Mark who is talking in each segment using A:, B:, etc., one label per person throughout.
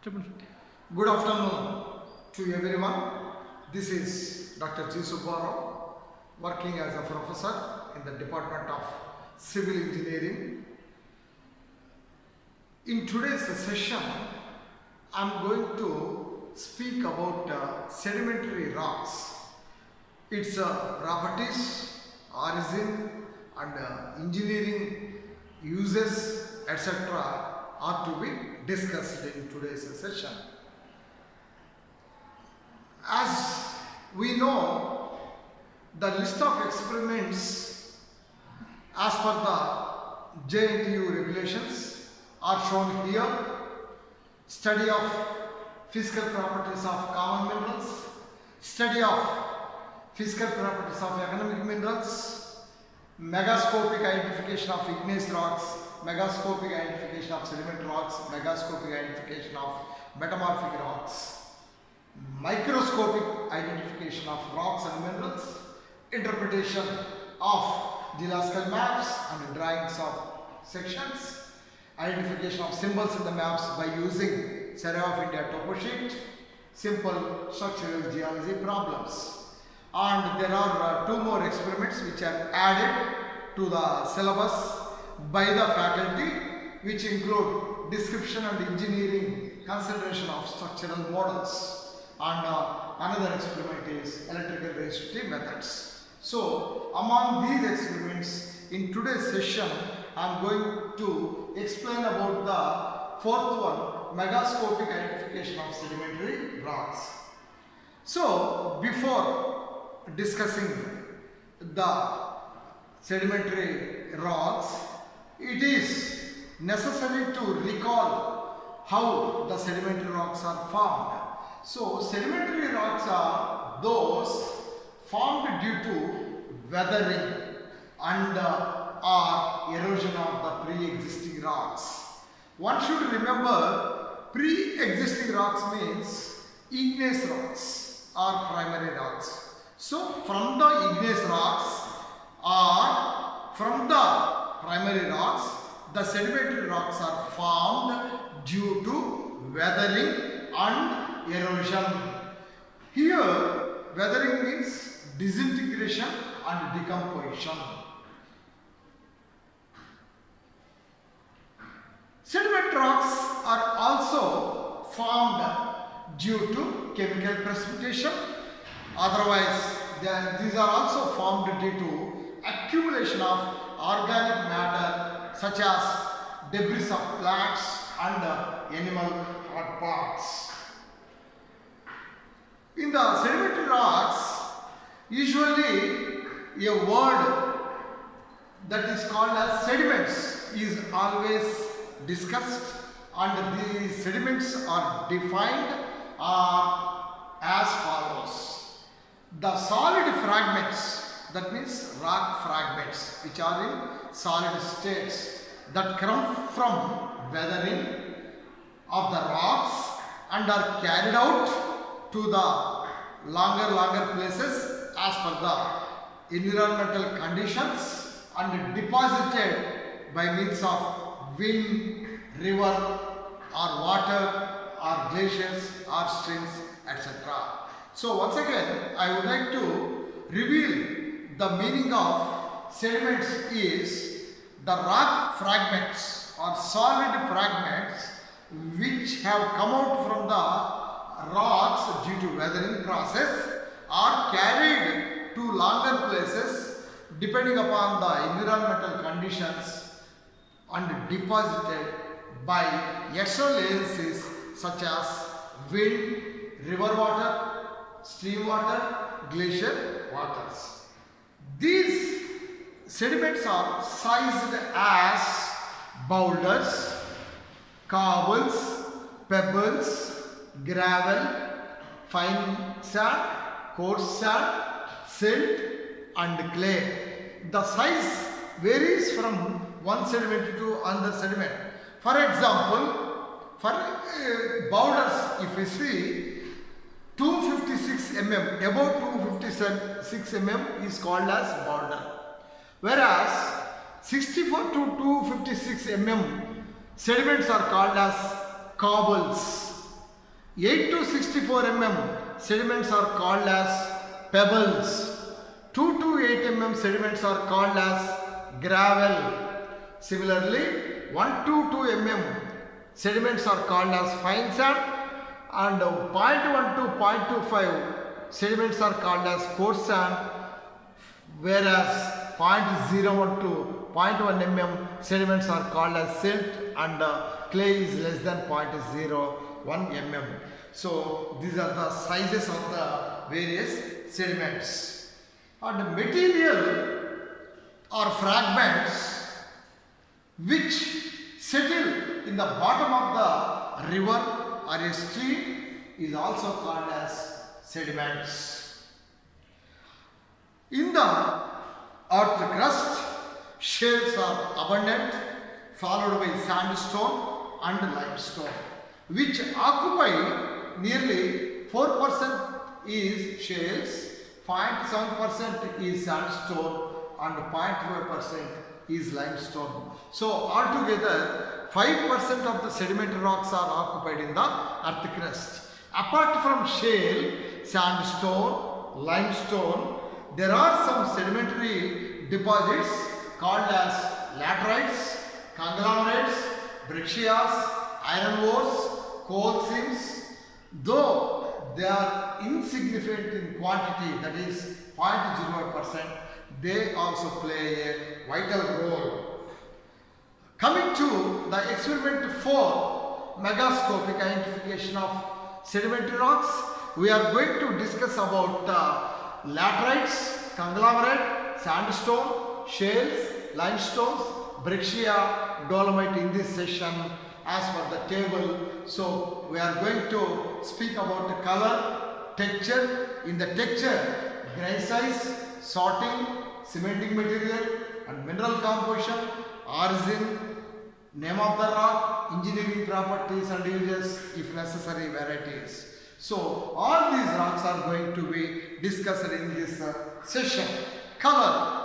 A: Good afternoon to everyone. This is Dr. G. Subbarao, working as a professor in the Department of Civil Engineering. In today's session, I am going to speak about sedimentary rocks, its properties, origin and engineering uses, etc. are to be discussed in today's session. As we know, the list of experiments as per the JNTU regulations are shown here. Study of physical properties of common minerals, study of physical properties of economic minerals, megascopic identification of igneous rocks, megascopic identification of sediment rocks, megascopic identification of metamorphic rocks, microscopic identification of rocks and minerals, interpretation of geological maps and drawings of sections, identification of symbols in the maps by using Survey of India topo sheet, simple structural geology problems. And there are two more experiments which are added to the syllabus by the faculty, which include description and engineering consideration of structural models, and another experiment is electrical resistivity methods. So among these experiments in today's session I am going to explain about the fourth one, megascopic identification of sedimentary rocks. So before discussing the sedimentary rocks, it is necessary to recall how the sedimentary rocks are formed. So sedimentary rocks are those formed due to weathering and or erosion of the pre-existing rocks. One should remember, pre-existing rocks means igneous rocks or primary rocks. So from the igneous rocks or from the primary rocks, the sedimentary rocks are formed due to weathering and erosion. Here, weathering means disintegration and decomposition. Sediment rocks are also formed due to chemical precipitation. Otherwise, these are also formed due to accumulation of organic matter such as debris of plants and animal parts. In the sedimentary rocks, usually a word that is called as sediments is always discussed, and these sediments are defined as follows. The solid fragments, that means rock fragments which are in solid states that come from weathering of the rocks and are carried out to the longer places as per the environmental conditions and deposited by means of wind, river or water or glaciers or streams, etc. So once again I would like to reveal the meaning of sediments is the rock fragments or solid fragments which have come out from the rocks due to weathering process are carried to longer places depending upon the environmental conditions and deposited by external agencies such as wind, river water, stream water, glacier waters. These sediments are sized as boulders, cobbles, pebbles, gravel, fine sand, coarse sand, silt and clay. The size varies from one sediment to another sediment. For example, for boulders, if you see 256 mm, above 256 mm is called as boulder, whereas 64 to 256 mm sediments are called as cobbles. 8 to 64 mm sediments are called as pebbles. 2 to 8 mm sediments are called as gravel. Similarly, 1 to 2 mm sediments are called as fine sand, and 0.1 to 0.25 sediments are called as coarse sand, whereas 0.01 to 0.1 mm sediments are called as silt, and clay is less than 0.01 mm. So these are the sizes of the various sediments. And material or fragments which settle in the bottom of the river or a stream is also called as sediments. In the earth crust, shales are abundant, followed by sandstone and limestone, which occupy nearly 4% is shales, 0.7% is sandstone, and 0.5% is limestone. So altogether 5% of the sedimentary rocks are occupied in the earth crust. Apart from shale, sandstone, limestone, there are some sedimentary deposits called as laterites, conglomerates, breccias, iron ores, coal seams. Though they are insignificant in quantity, that is 0.01%, they also play a vital role. Coming to the experiment 4, megascopic identification of sedimentary rocks, we are going to discuss about laterites, conglomerate, sandstone, shales, limestones, breccia, dolomite in this session as per the table. So we are going to speak about the color, texture. In the texture, grain size, sorting, cementing material and mineral composition, origin, name of the rock, engineering properties and uses, if necessary, varieties. So all these rocks are going to be discussed in this session. Color.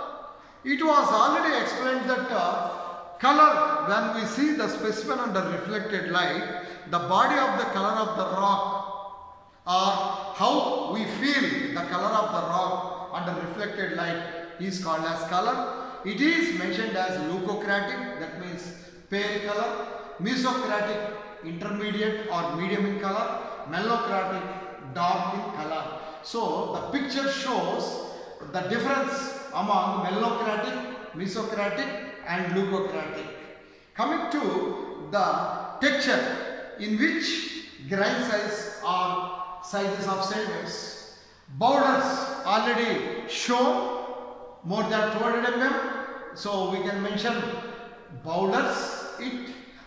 A: It was already explained that color, when we see the specimen under reflected light, the body of the color of the rock, or how we feel the color of the rock under reflected light, is called as color. It is mentioned as leucocratic, that means pale color, mesocratic, intermediate or medium in color, mellocratic, dark in color. So the picture shows the difference among mellocratic, mesocratic and leucocratic. Coming to the texture, in which grain size or sizes of sediments. Boulders already shown more than 200 mm. So we can mention boulders,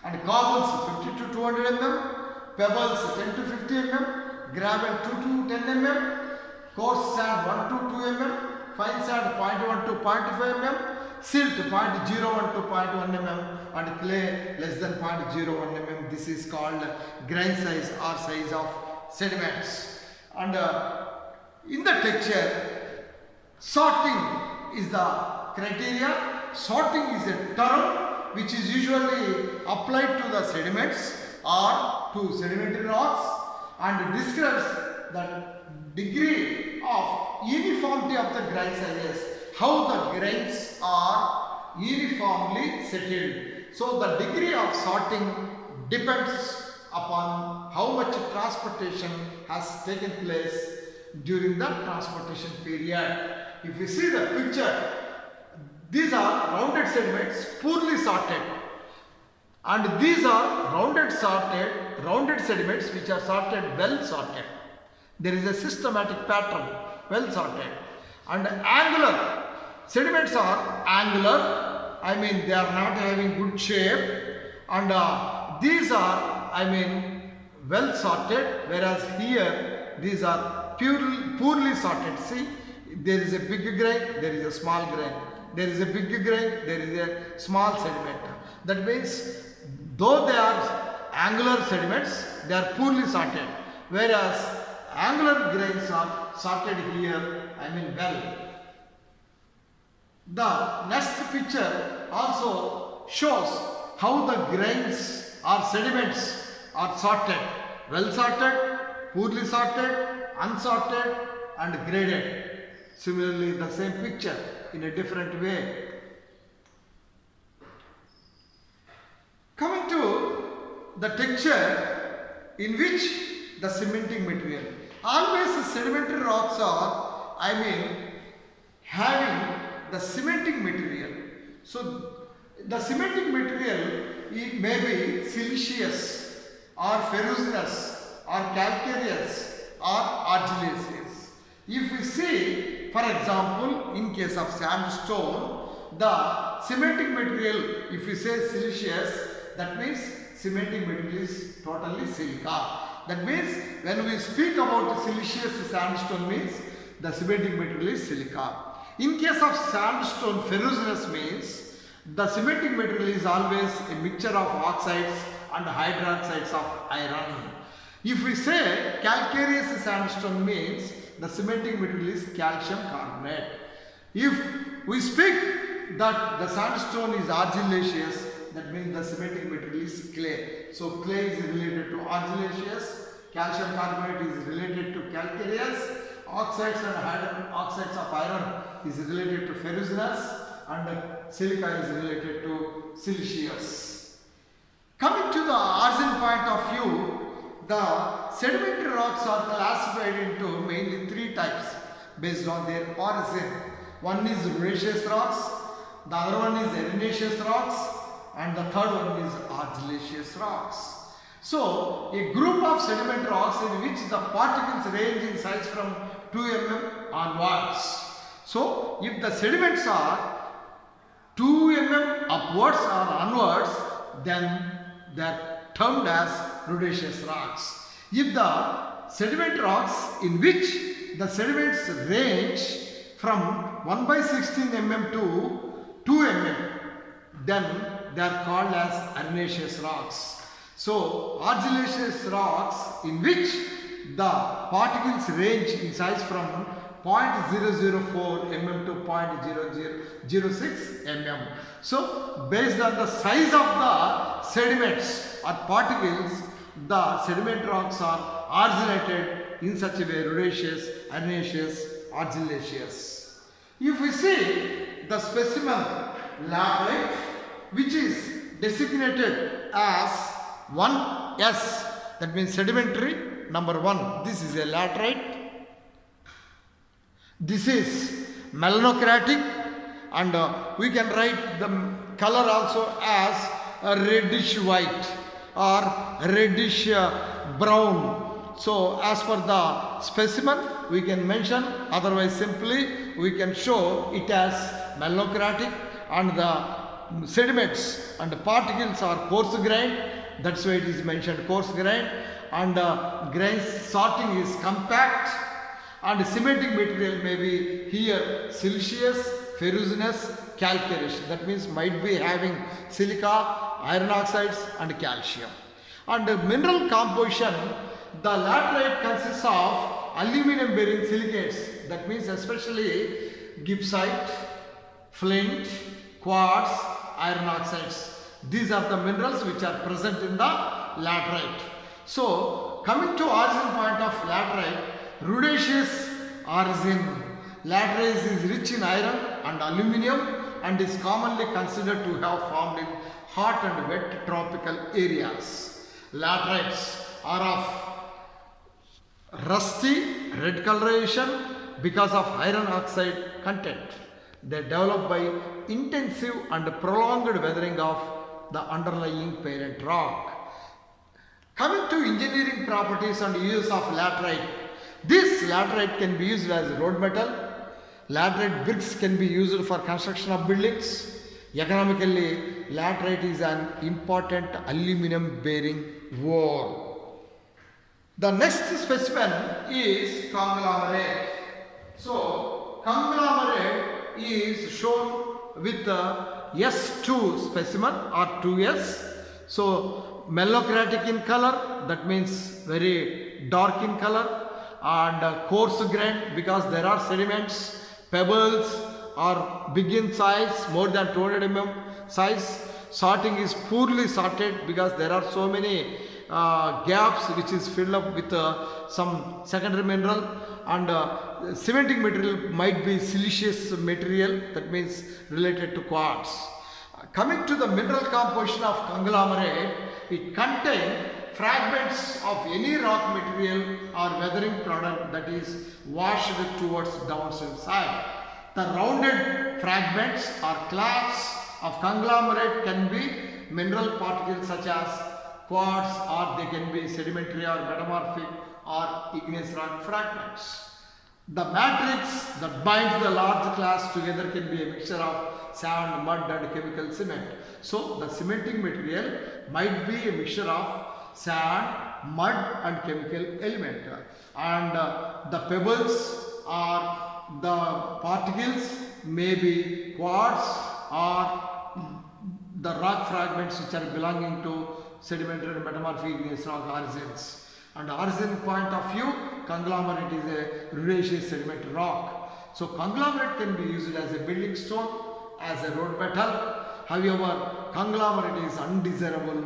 A: and cobbles 50 to 200 mm, pebbles 10 to 50 mm, gravel 2 to 10 mm, coarse sand 1 to 2 mm, fine sand 0.1 to 0.5 mm, silt 0.01 to 0.1 mm, and clay less than 0.01 mm. This is called grain size or size of sediments. And in the texture, sorting is the criteria. Sorting is a term which is usually applied to the sediments or to sedimentary rocks and describes the degree of uniformity of the grain sizes, how the grains are uniformly settled. So the degree of sorting depends upon how much transportation has taken place during the transportation period. If you see the picture, these are rounded sediments poorly sorted, and these are rounded sediments which are sorted, well sorted. There is a systematic pattern, well sorted. And angular sediments are angular, I mean they are not having good shape, and these are, I mean, well sorted, whereas here these are poorly sorted. See, there is a big grain, there is a small grain. There is a big grain, there is a small sediment. That means though they are angular sediments, they are poorly sorted, whereas angular grains are sorted here, I mean well. The next picture also shows how the grains or sediments are sorted, well sorted, poorly sorted, unsorted and graded. Similarly, the same picture in a different way. Coming to the texture in which the cementing material. Always sedimentary rocks are, having the cementing material. So, the cementing material it may be siliceous or ferruginous or calcareous or argillaceous. If we see, for example, in case of sandstone, the cementing material, if we say siliceous, that means cementing material is totally silica. That means when we speak about siliceous sandstone means the cementing material is silica. In case of sandstone, ferruginous means the cementing material is always a mixture of oxides and hydroxides of iron. If we say calcareous sandstone means the cementing material is calcium carbonate. If we speak that the sandstone is argillaceous, that means the cementing material is clay. So clay is related to argillaceous, calcium carbonate is related to calcareous, oxides and hydroxides of iron is related to ferruginous, and silica is related to siliceous. Coming to the origin point of view, the sedimentary rocks are classified into mainly three types based on their origin. One is rudiceous rocks, the other one is arenaceous rocks, and the third one is argillaceous rocks. So, a group of sedimentary rocks in which the particles range in size from 2 mm onwards. So, if the sediments are 2 mm upwards or onwards, then they are termed as rudiceous rocks. If the sediment rocks in which the sediments range from 1/16 mm to 2 mm, then they are called as arenaceous rocks. So, argillaceous rocks in which the particles range in size from 0.004 mm to 0.0006 mm. So, based on the size of the sediments or particles, the sediment rocks are arginated in such a way: rudiceous, arenaceous, argillaceous. If we see the specimen laterite, which is designated as 1S, that means sedimentary number 1. This is a laterite. This is melanocratic, and we can write the color also as a reddish white or reddish brown. So, as per the specimen we can mention, otherwise simply we can show it as melanocratic, and the sediments and the particles are coarse grained. That's why it is mentioned coarse grained, and grain sorting is compact, and cementing material may be here siliceous, ferruginous, calcareous. That means might be having silica, iron oxides and calcium. And the mineral composition, the laterite consists of aluminum bearing silicates. That means especially gibbsite, flint, quartz, iron oxides. These are the minerals which are present in the laterite. So, coming to origin point of laterite, rudiceous origin. Laterite is rich in iron and aluminium and is commonly considered to have formed in hot and wet tropical areas. Laterites are of rusty red coloration because of iron oxide content. They develop by intensive and prolonged weathering of the underlying parent rock. Coming to engineering properties and use of laterite. This laterite can be used as road metal. Laterite bricks can be used for construction of buildings. Economically, laterite is an important aluminum bearing ore. The next specimen is conglomerate. So, conglomerate is shown with the S2 specimen or 2S. So, melanocratic in color, that means very dark in color, and coarse grained because there are sediments. Pebbles are big in size, more than 200 mm size. Sorting is poorly sorted because there are so many gaps which is filled up with some secondary mineral, and cementing material might be siliceous material, that means related to quartz. Coming to the mineral composition of conglomerate, it contains fragments of any rock material or weathering product that is washed towards downstream side. The rounded fragments or clasts of conglomerate can be mineral particles such as quartz, or they can be sedimentary or metamorphic or igneous rock fragments. The matrix that binds the large class together can be a mixture of sand, mud and chemical cement. So the cementing material might be a mixture of sand, mud and chemical element, and the pebbles or the particles may be quartz or the rock fragments which are belonging to sedimentary and metamorphic igneous rock orisins. And origin point of view, conglomerate is a ruderaceous sedimentary rock. So conglomerate can be used as a building stone, as a road metal. However, conglomerate is undesirable,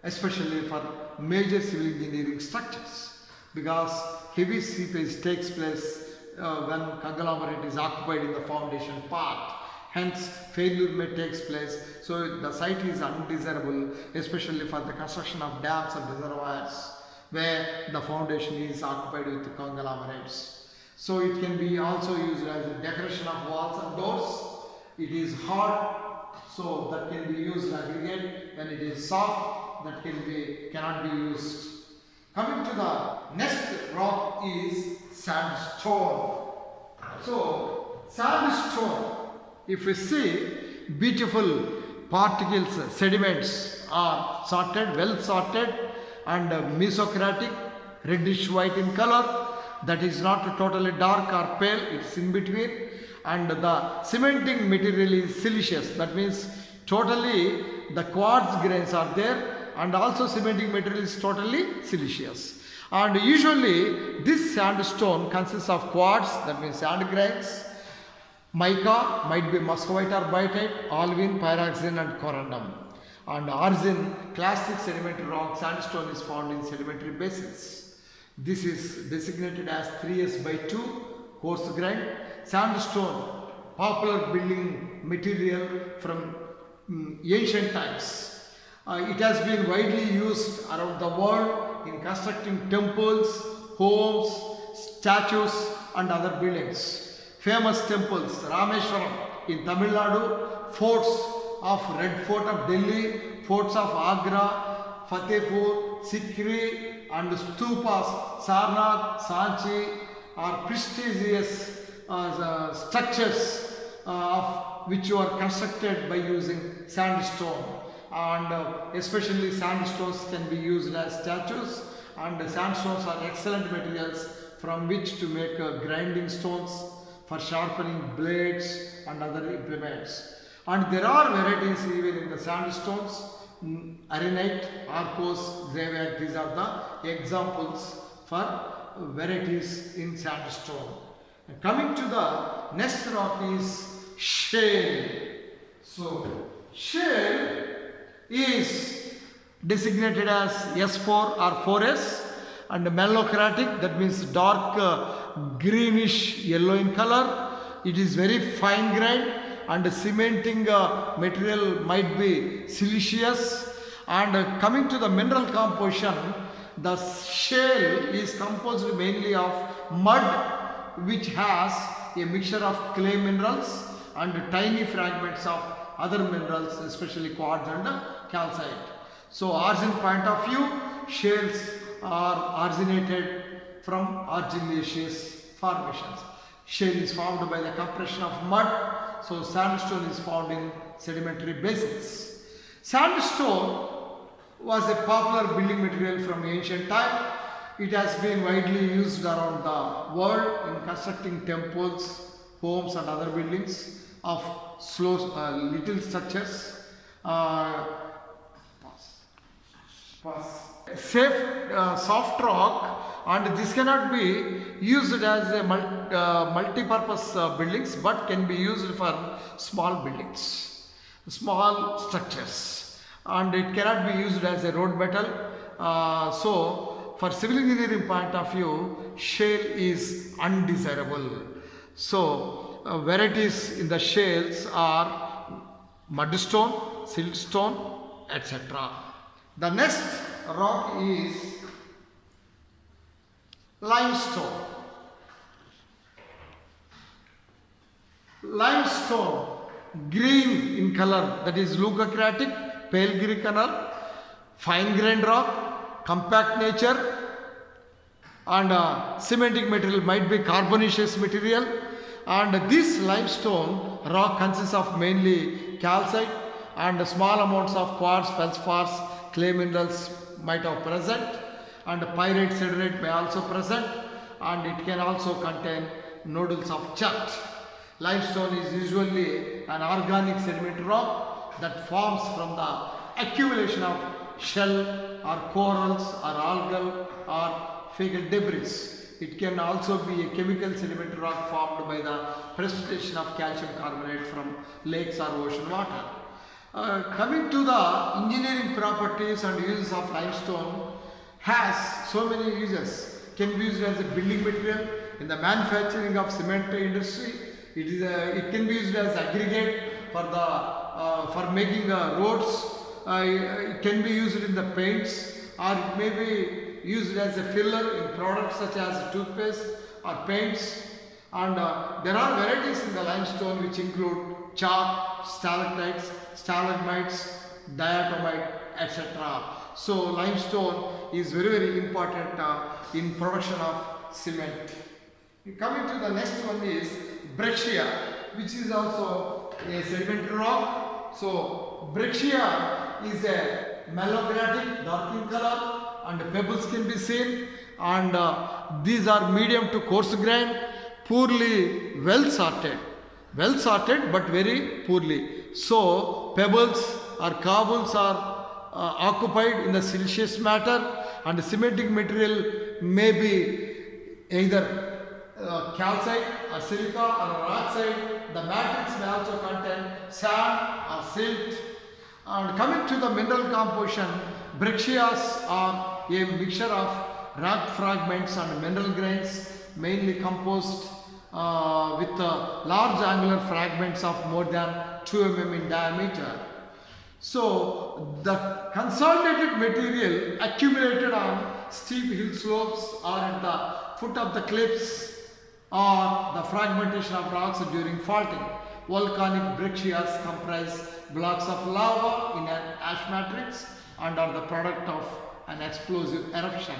A: especially for major civil engineering structures, because heavy seepage takes place when conglomerate is occupied in the foundation part. Hence, failure may take place. So the site is undesirable, especially for the construction of dams and reservoirs, where the foundation is occupied with conglomerates. So it can be also used as a decoration of walls and doors. It is hard, so that can be used aggregate. When it is soft, that cannot be used. Coming to the next rock is sandstone. So sandstone, if we see, beautiful particles, sediments are sorted, well sorted, and mesocratic, reddish white in color, that is not totally dark or pale, it's in between. And the cementing material is siliceous, that means totally the quartz grains are there, and also cementing material is totally siliceous. And usually this sandstone consists of quartz, that means sand grains, mica, might be muscovite or biotite, olivine, pyroxene and corundum. And origin, clastic sedimentary rock sandstone is found in sedimentary basins. This is designated as 3s/2 coarse grain. Sandstone, popular building material from ancient times. It has been widely used around the world in constructing temples, homes, statues and other buildings. Famous temples, Rameshwaram in Tamil Nadu, forts of Red Fort of Delhi, forts of Agra, Fatehpur, Sikri and stupas, Sarnath, Sanchi are prestigious structures which were constructed by using sandstone, and especially sandstones can be used as statues, and sandstones are excellent materials from which to make grinding stones, for sharpening blades and other implements. And there are varieties even in the sandstones, arenite, arkose, graveite. These are the examples for varieties in sandstone. And coming to the next rock is shale. So shale is designated as S4 or 4S, and mellocratic, that means dark greenish yellow in color. It is very fine grained, and cementing material might be siliceous. And coming to the mineral composition, the shale is composed mainly of mud, which has a mixture of clay minerals and tiny fragments of other minerals, especially quartz and calcite. So origin point of view, shales are originated from argillaceous formations. Shale is formed by the compression of mud, so sandstone is found in sedimentary basins. Sandstone was a popular building material from ancient time. It has been widely used around the world in constructing temples, homes and other buildings of little structures. Soft rock, and this cannot be used as a multi-purpose buildings, but can be used for small buildings, small structures, and it cannot be used as a road metal, So for civil engineering point of view, shale is undesirable. So varieties in the shales are mudstone, siltstone, etc. The next rock is limestone. Limestone, green in color, that is leucocratic, pale green color, fine grained rock, compact nature, and cementing material might be carbonaceous material. And this limestone rock consists of mainly calcite and small amounts of quartz, feldspars, clay minerals might have present, and pyrite, siderite may also present, and it can also contain nodules of chert. Limestone is usually an organic sedimentary rock that forms from the accumulation of shell or corals or algal or fecal debris. It can also be a chemical sedimentary rock formed by the precipitation of calcium carbonate from lakes or ocean water. Coming to the engineering properties and uses of limestone, has so many uses. Can be used as a building material in the manufacturing of cement industry. It can be used as aggregate for making roads. It can be used in the paints, or it may be used as a filler in products such as toothpaste or paints. And there are varieties in the limestone which include chalk, stalactites, stalagmites, diatomite, etc. So limestone is very important in production of cement. Coming to the next one is breccia, which is also a sedimentary rock. So breccia is a mellogratic, dark in color, and pebbles can be seen, and these are medium to coarse grain, poorly well sorted but very poorly. So pebbles or cobbles are occupied in the siliceous matter, and the cementing material may be either calcite or silica or oxide. The matrix may also contain sand or silt. And coming to the mineral composition, breccias are a mixture of rock fragments and mineral grains, mainly composed with large angular fragments of more than 2 mm in diameter. So the consolidated material accumulated on steep hill slopes or at the foot of the cliffs, or the fragmentation of rocks during faulting. Volcanic breccias comprise blocks of lava in an ash matrix and are the product of an explosive eruption.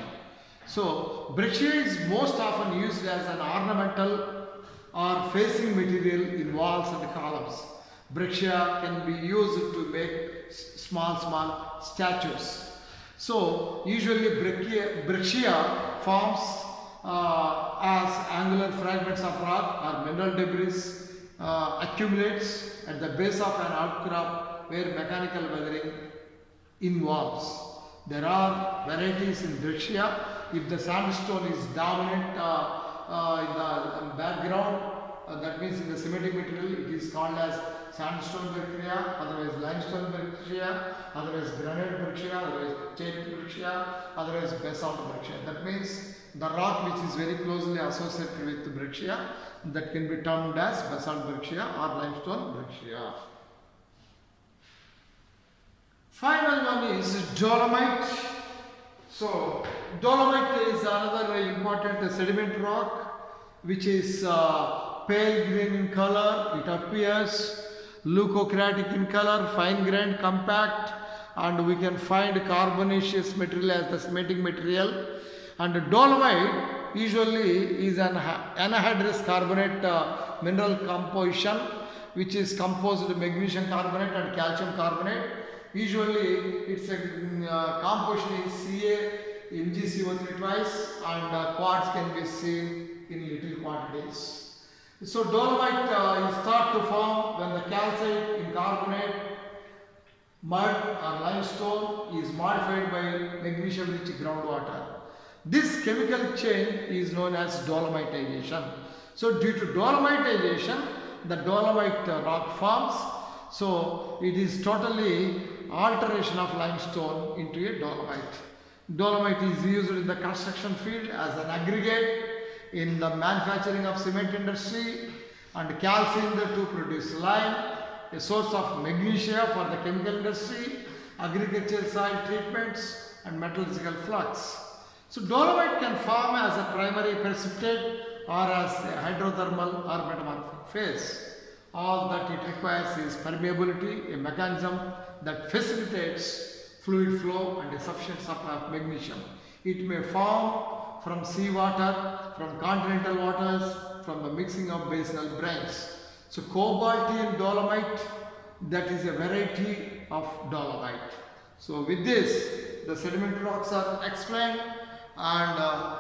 A: So breccia is most often used as an ornamental or facing material in walls and columns. Breccia can be used to make small statues. So usually breccia forms as angular fragments of rock or mineral debris accumulates at the base of an outcrop where mechanical weathering involves. There are varieties in breccia. If the sandstone is dominant in the background, that means in the cementing material, it is called as sandstone breccia, otherwise limestone breccia, otherwise granite breccia, otherwise chalk breccia, otherwise basalt breccia. That means the rock which is very closely associated with breccia, that can be termed as basalt breccia or limestone breccia. Final one is dolomite. So dolomite is another important sediment rock which is pale green in color. It appears leucocratic in color, fine grained, compact, and we can find carbonaceous material as the cementing material. And dolomite usually is an anhydrous carbonate mineral composition which is composed of magnesium carbonate and calcium carbonate. Usually its composition is Ca, MgCO3 twice, and quartz can be seen in little quantities. So dolomite is thought to form when the calcite in carbonate, mud or limestone is modified by magnesium rich groundwater. This chemical chain is known as dolomitization. So due to dolomitization, the dolomite rock forms. So it is totally alteration of limestone into a dolomite. Dolomite is used in the construction field as an aggregate in the manufacturing of cement industry, and calcined to produce lime, a source of magnesia for the chemical industry, agricultural soil treatments and metallurgical flux. So dolomite can form as a primary precipitate or as a hydrothermal or metamorphic phase. All that it requires is permeability, a mechanism that facilitates fluid flow and a sufficient supply of magnesium. It may form from seawater, from continental waters, from the mixing of basal brines. So Cobaltian dolomite, that is a variety of dolomite. So with this, the sedimentary rocks are explained, and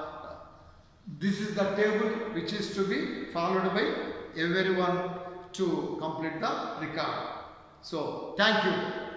A: this is the table which is to be followed by everyone to complete the record. So thank you.